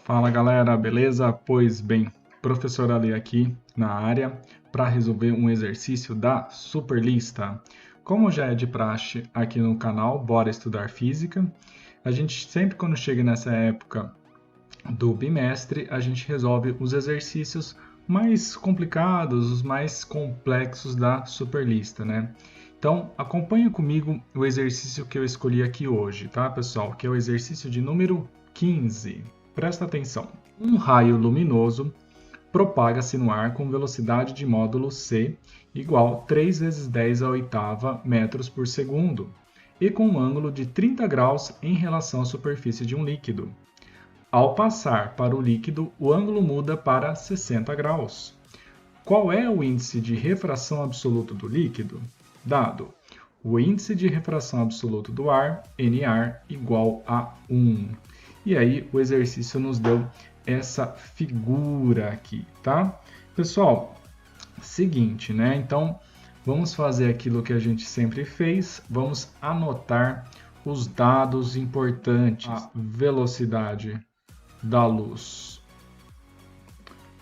Fala galera, beleza? Pois bem, professor Ali aqui na área para resolver um exercício da Superlista. Como já é de praxe aqui no canal, bora estudar física. A gente sempre quando chega nessa época do bimestre, a gente resolve os exercícios mais complicados, os mais complexos da Superlista, né? Então, acompanha comigo o exercício que eu escolhi aqui hoje, tá, pessoal? Que é o exercício de número 15. Presta atenção. Um raio luminoso propaga-se no ar com velocidade de módulo c igual 3 vezes 10 à oitava metros por segundo e com um ângulo de 30 graus em relação à superfície de um líquido. Ao passar para o líquido, o ângulo muda para 60 graus. Qual é o índice de refração absoluto do líquido? Dado o índice de refração absoluto do ar, NA, igual a 1. E aí o exercício nos deu essa figura aqui, tá? Pessoal, seguinte, né? Então, vamos fazer aquilo que a gente sempre fez. Vamos anotar os dados importantes. A velocidade da luz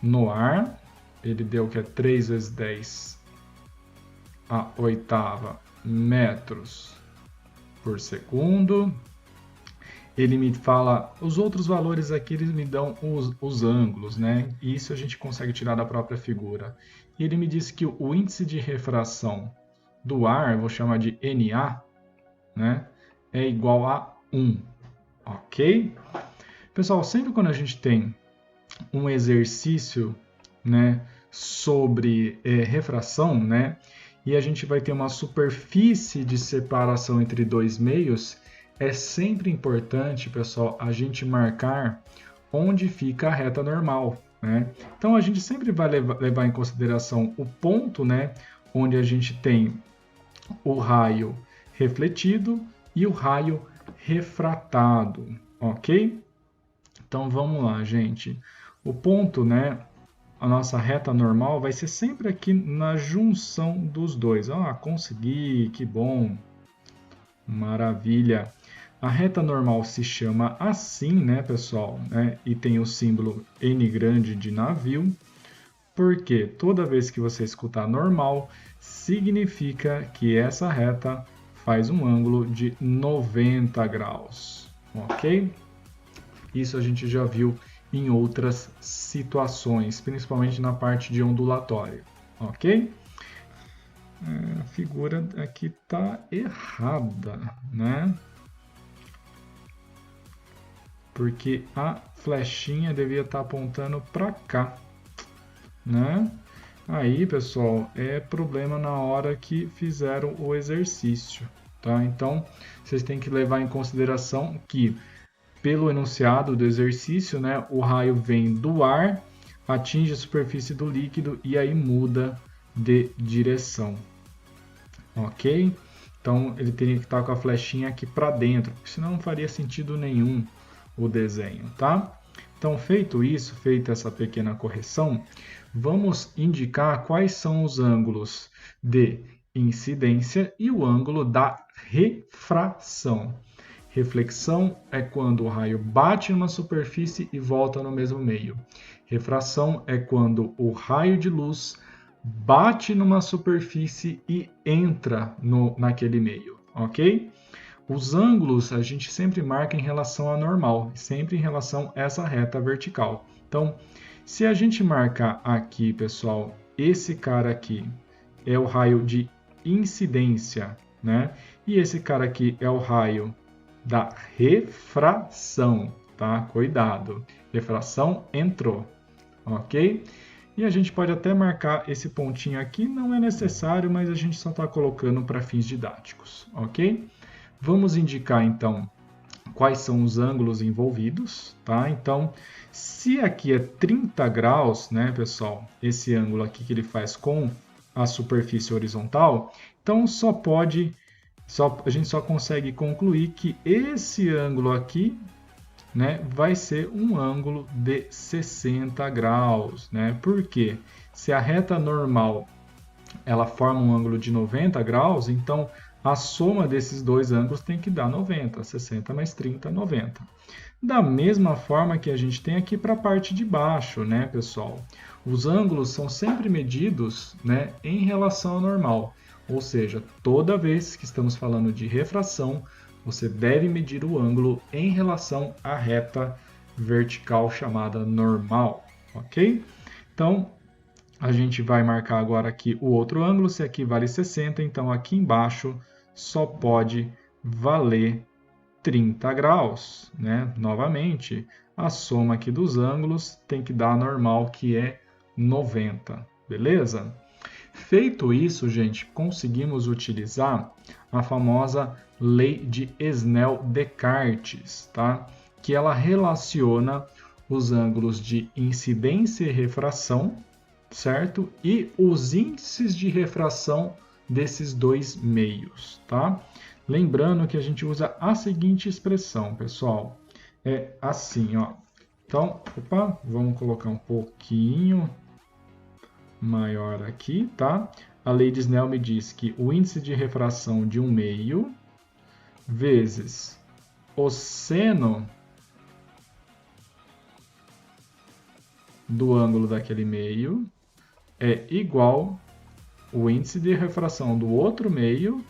no ar, ele deu que é 3 vezes 10 a oitava metros por segundo. Ele me fala, os outros valores aqui, eles me dão os ângulos, né? E isso a gente consegue tirar da própria figura. E ele me diz que o índice de refração do ar, vou chamar de NA, né? É igual a 1, ok? Pessoal, sempre quando a gente tem um exercício, né, sobre refração, né? E a gente vai ter uma superfície de separação entre dois meios, é sempre importante, pessoal, a gente marcar onde fica a reta normal, né? Então, a gente sempre vai levar em consideração o ponto, né, onde a gente tem o raio refletido e o raio refratado, ok? Então, vamos lá, gente. O ponto, né, a nossa reta normal vai ser sempre aqui na junção dos dois. Ah, consegui, que bom, maravilha. A reta normal se chama assim, né, pessoal? Né? E tem o símbolo N grande de navio, porque toda vez que você escutar normal, significa que essa reta faz um ângulo de 90 graus, ok? Isso a gente já viu em outras situações, principalmente na parte de ondulatório, ok? A figura aqui está errada, né? Porque a flechinha devia estar apontando para cá, né? Aí, pessoal, é problema na hora que fizeram o exercício, tá? Então, vocês têm que levar em consideração que, pelo enunciado do exercício, né, o raio vem do ar, atinge a superfície do líquido e aí muda de direção, ok? Então, ele teria que estar com a flechinha aqui para dentro, porque senão não faria sentido nenhum o desenho, tá? Então, feito isso, feita essa pequena correção, vamos indicar quais são os ângulos de incidência e o ângulo da refração. Reflexão é quando o raio bate numa superfície e volta no mesmo meio. Refração é quando o raio de luz bate numa superfície e entra naquele meio, ok? Os ângulos a gente sempre marca em relação à normal, sempre em relação a essa reta vertical. Então, se a gente marcar aqui, pessoal, esse cara aqui é o raio de incidência, né? E esse cara aqui é o raio da refração, tá? Cuidado, refração entrou, ok? E a gente pode até marcar esse pontinho aqui, não é necessário, mas a gente só está colocando para fins didáticos, ok? Vamos indicar, então, quais são os ângulos envolvidos, tá? Então, se aqui é 30 graus, né, pessoal, esse ângulo aqui que ele faz com a superfície horizontal, então a gente só consegue concluir que esse ângulo aqui, né, vai ser um ângulo de 60 graus, né? Por quê? Se a reta normal ela forma um ângulo de 90 graus, então a soma desses dois ângulos tem que dar 90. 60 mais 30, 90. Da mesma forma que a gente tem aqui para a parte de baixo, né, pessoal? Os ângulos são sempre medidos, né, em relação ao normal. Ou seja, toda vez que estamos falando de refração, você deve medir o ângulo em relação à reta vertical chamada normal, ok? Então, a gente vai marcar agora aqui o outro ângulo. Se aqui vale 60, então aqui embaixo só pode valer 30 graus, né? Novamente, a soma aqui dos ângulos tem que dar a normal, que é 90, beleza? Feito isso, gente, conseguimos utilizar a famosa lei de Snell-Descartes, tá? Que ela relaciona os ângulos de incidência e refração, certo? E os índices de refração desses dois meios, tá? Lembrando que a gente usa a seguinte expressão, pessoal. É assim, ó. Então, opa, vamos colocar um pouquinho maior aqui, tá? A lei de Snell me diz que o índice de refração de um meio vezes o seno do ângulo daquele meio é igual o índice de refração do outro meio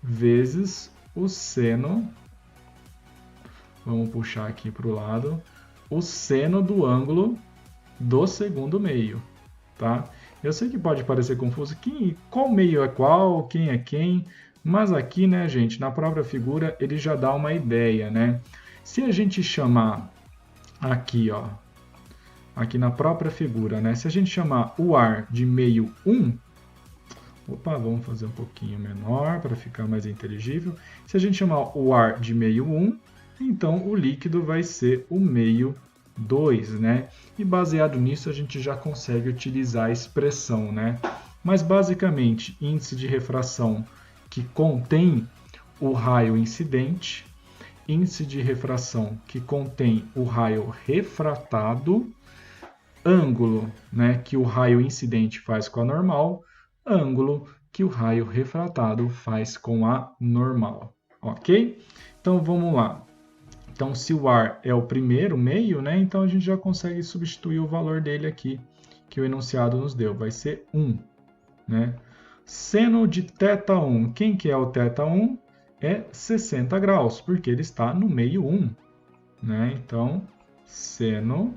vezes o seno, vamos puxar aqui para o lado, o seno do ângulo do segundo meio, tá? Eu sei que pode parecer confuso, qual meio é qual, quem é quem, mas aqui, né, gente, na própria figura ele já dá uma ideia, né? Se a gente chamar aqui, ó, aqui na própria figura, né, se a gente chamar o ar de meio 1, opa, vamos fazer um pouquinho menor para ficar mais inteligível. Se a gente chamar o ar de meio 1, então o líquido vai ser o meio 2, né? E baseado nisso a gente já consegue utilizar a expressão, né? Mas basicamente, índice de refração que contém o raio incidente, índice de refração que contém o raio refratado, ângulo, né, que o raio incidente faz com a normal, ângulo que o raio refratado faz com a normal, ok? Então vamos lá. Então, se o ar é o primeiro meio, né, então a gente já consegue substituir o valor dele aqui, que o enunciado nos deu, vai ser 1. Né? Seno de θ1, quem que é o θ1? É 60 graus, porque ele está no meio 1. Né? Então, seno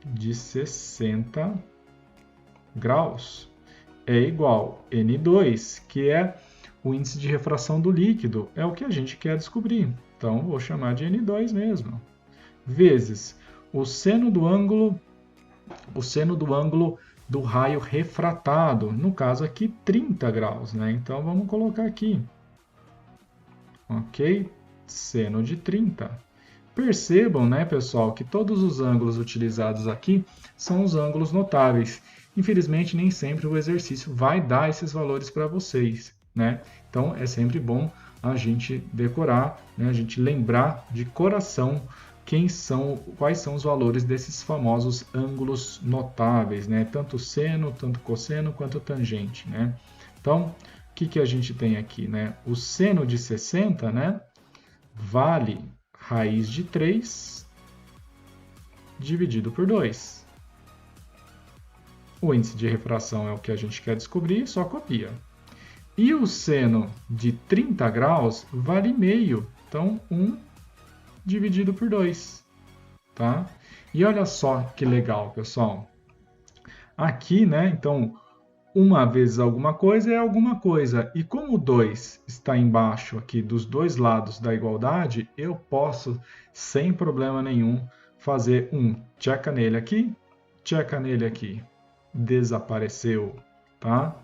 de 60 graus é igual a N2, que é o índice de refração do líquido, é o que a gente quer descobrir. Então, vou chamar de N2 mesmo. Vezes o seno do ângulo do raio refratado, no caso aqui 30 graus, né? Então, vamos colocar aqui. Ok? Seno de 30. Percebam, né, pessoal, que todos os ângulos utilizados aqui são os ângulos notáveis. Infelizmente, nem sempre o exercício vai dar esses valores para vocês, né? Então, é sempre bom a gente decorar, né? A gente lembrar de coração quais são os valores desses famosos ângulos notáveis, né? Tanto seno, tanto cosseno, quanto tangente, né? Então, o que a gente tem aqui, né? O seno de 60, né, vale raiz de 3 dividido por 2. O índice de refração é o que a gente quer descobrir, só copia. E o seno de 30 graus vale meio, então 1 dividido por 2. Tá? E olha só que legal, pessoal. Aqui, né, então, uma vezes alguma coisa é alguma coisa. E como o 2 está embaixo aqui dos dois lados da igualdade, eu posso, sem problema nenhum, fazer um checa nele aqui, checa nele aqui. Desapareceu, tá?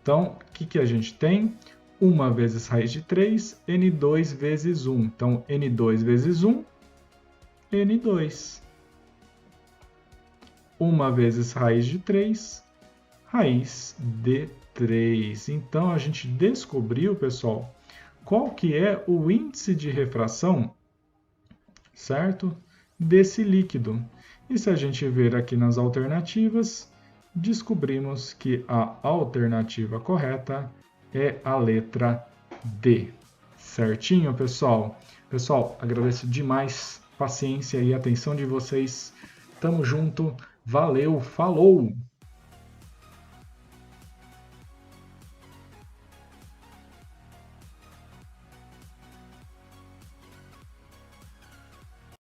Então, o que a gente tem? 1 vezes raiz de 3, N2 vezes 1. Então, N2 vezes 1, N2. 1 vezes raiz de 3, raiz de 3. Então, a gente descobriu, pessoal, qual que é o índice de refração, certo? Desse líquido. E se a gente ver aqui nas alternativas, descobrimos que a alternativa correta é a letra D. Certinho, pessoal? Pessoal, agradeço demais a paciência e a atenção de vocês. Tamo junto. Valeu, falou!